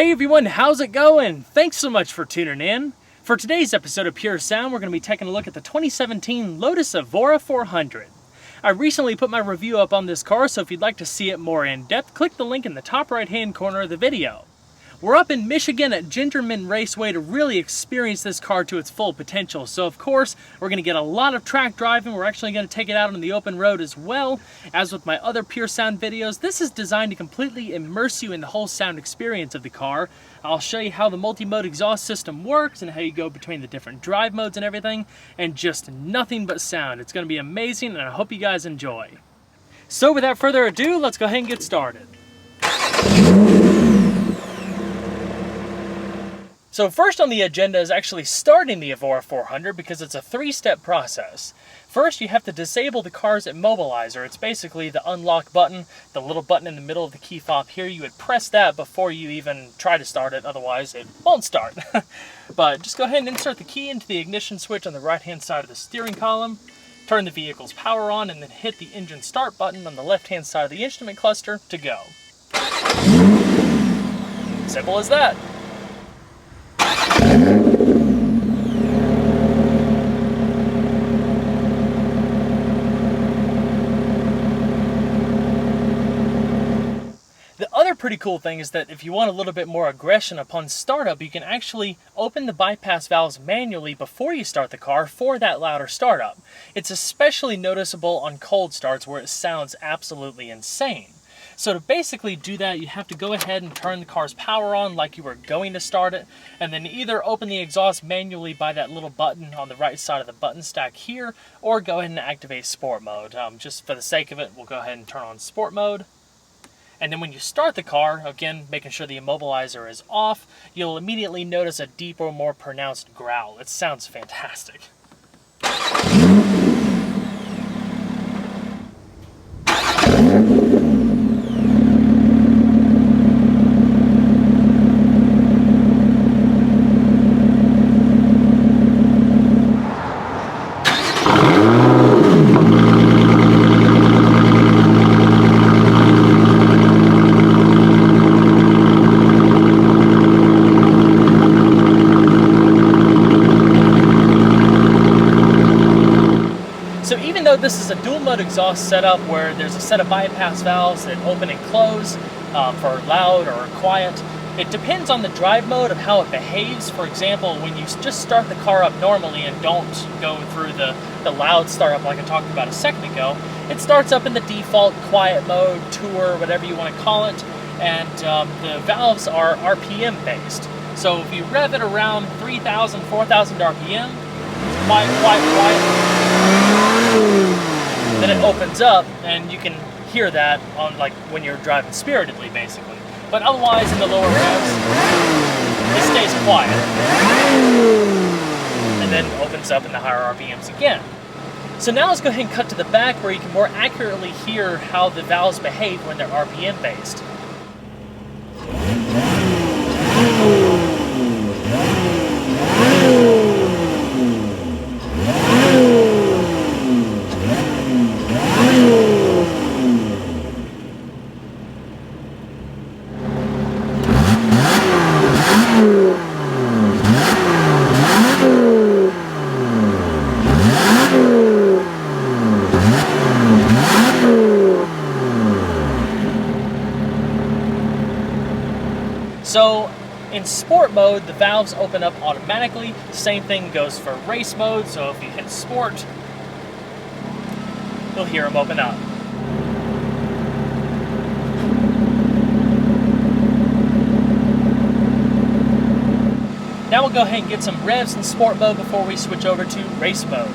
Hey everyone, how's it going? Thanks so much for tuning in. For today's episode of Pure Sound, we're going to be taking a look at the 2017 Lotus Evora 400. I recently put my review up on this car, so if you'd like to see it more in depth, click the link in the top right hand corner of the video. We're up in Michigan at Gingerman Raceway to really experience this car to its full potential. So of course, we're going to get a lot of track driving. We're actually going to take it out on the open road as well. As with my other Pure Sound videos, this is designed to completely immerse you in the whole sound experience of the car. I'll show you how the multi-mode exhaust system works and how you go between the different drive modes and everything, and just nothing but sound. It's going to be amazing, and I hope you guys enjoy. So without further ado, let's go ahead and get started. So first on the agenda is actually starting the Evora 400 because it's a three-step process. First, you have to disable the car's immobilizer. It's basically the unlock button, the little button in the middle of the key fob here. You would press that before you even try to start it, otherwise it won't start. But just go ahead and insert the key into the ignition switch on the right-hand side of the steering column, turn the vehicle's power on, and then hit the engine start button on the left-hand side of the instrument cluster to go. Simple as that. The other pretty cool thing is that if you want a little bit more aggression upon startup, you can actually open the bypass valves manually before you start the car for that louder startup. It's especially noticeable on cold starts where it sounds absolutely insane. So to basically do that, you have to go ahead and turn the car's power on like you were going to start it, and then either open the exhaust manually by that little button on the right side of the button stack here, or go ahead and activate sport mode. Just for the sake of it, we'll go ahead and turn on sport mode. And then when you start the car, again, making sure the immobilizer is off, you'll immediately notice a deeper, more pronounced growl. It sounds fantastic. So even though this is a dual mode exhaust setup where there's a set of bypass valves that open and close for loud or quiet, it depends on the drive mode of how it behaves. For example, when you just start the car up normally and don't go through the loud startup like I talked about a second ago, it starts up in the default quiet mode, tour, whatever you want to call it, and the valves are RPM based. So if you rev it around 3,000, 4,000 RPM, quiet, then it opens up and you can hear that on like when you're driving spiritedly basically. But otherwise in the lower revs, it stays quiet and then opens up in the higher RPMs again. So now let's go ahead and cut to the back where you can more accurately hear how the valves behave when they're RPM based. So in sport mode, the valves open up automatically. Same thing goes for race mode. So if you hit sport, you'll hear them open up. Now we'll go ahead and get some revs in sport mode before we switch over to race mode.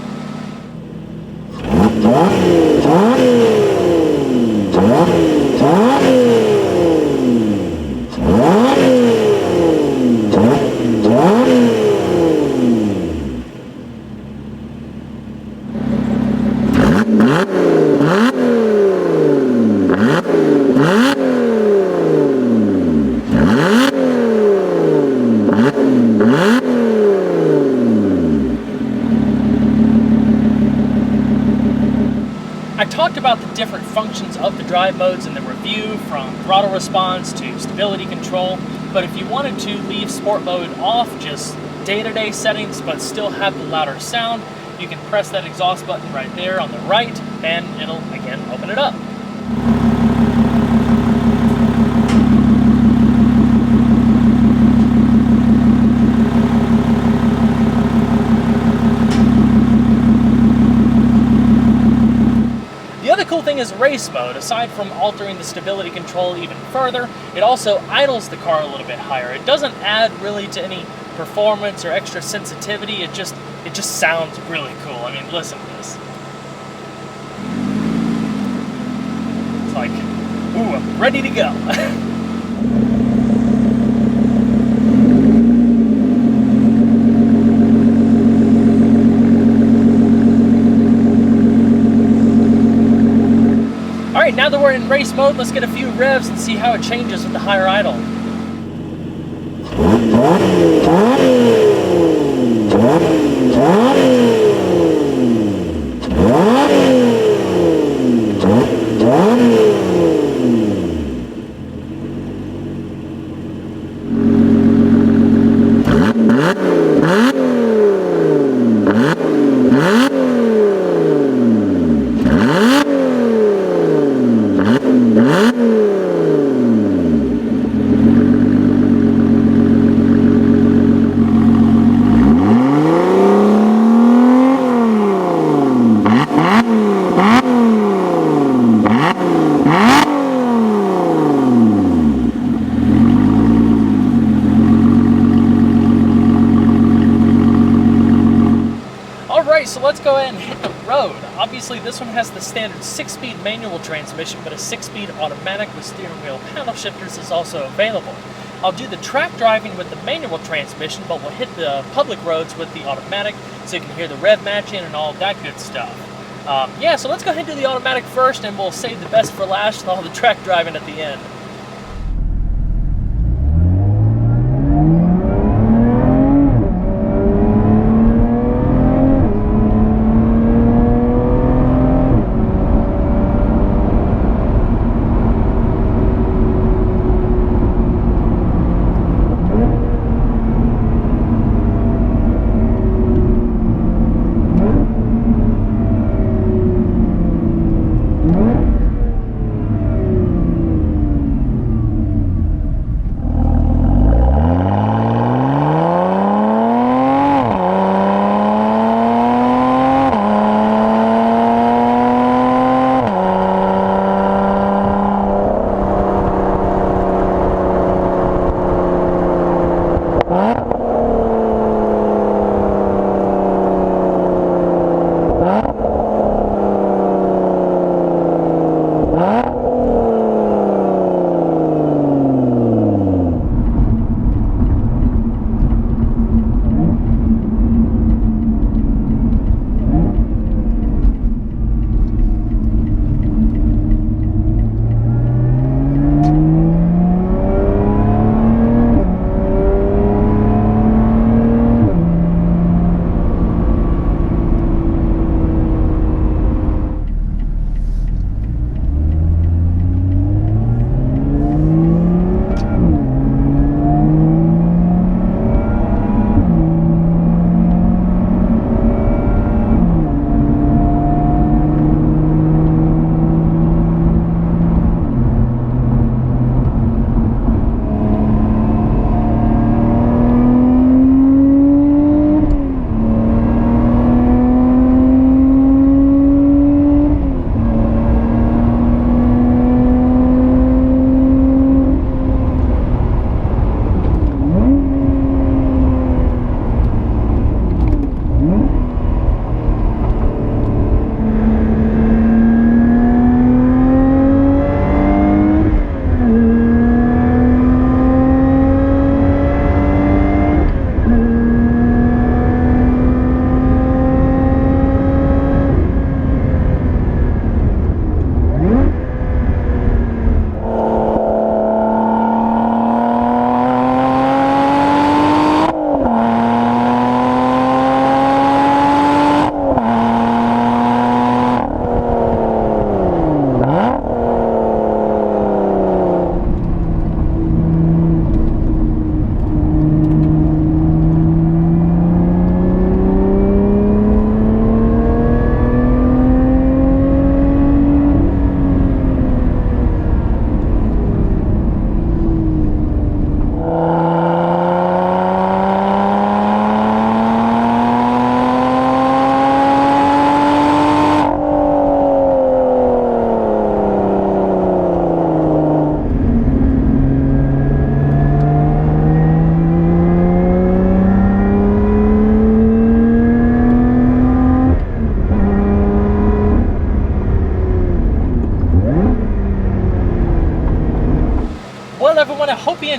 I talked about the different functions of the drive modes in the review, from throttle response to stability control, but but if you wanted to leave sport mode off, just day-to-day settings, but still have the louder sound, you can press that exhaust button right there on the right, and it'll, again, open it up. The other cool thing is race mode. Aside from altering the stability control even further, it also idles the car a little bit higher. It doesn't add really to any performance or extra sensitivity. It just sounds really cool. I mean, listen to this. It's like, ooh, I'm ready to go. Alright, now that we're in race mode, let's get a few revs and see how it changes with the higher idle. So let's go ahead and hit the road. Obviously this one has the standard 6-speed manual transmission, but a 6-speed automatic with steering wheel paddle shifters is also available. I'll do the track driving with the manual transmission, but we'll hit the public roads with the automatic so you can hear the rev matching and all that good stuff. Yeah, so let's go ahead and do the automatic first, and we'll save the best for last and all the track driving at the end.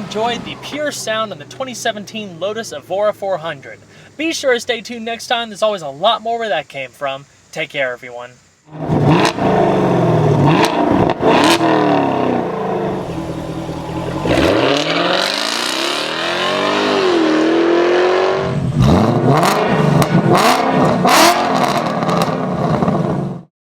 enjoyed the pure sound on the 2017 Lotus Evora 400. Be sure to stay tuned next time. There's always a lot more where that came from. Take care, everyone.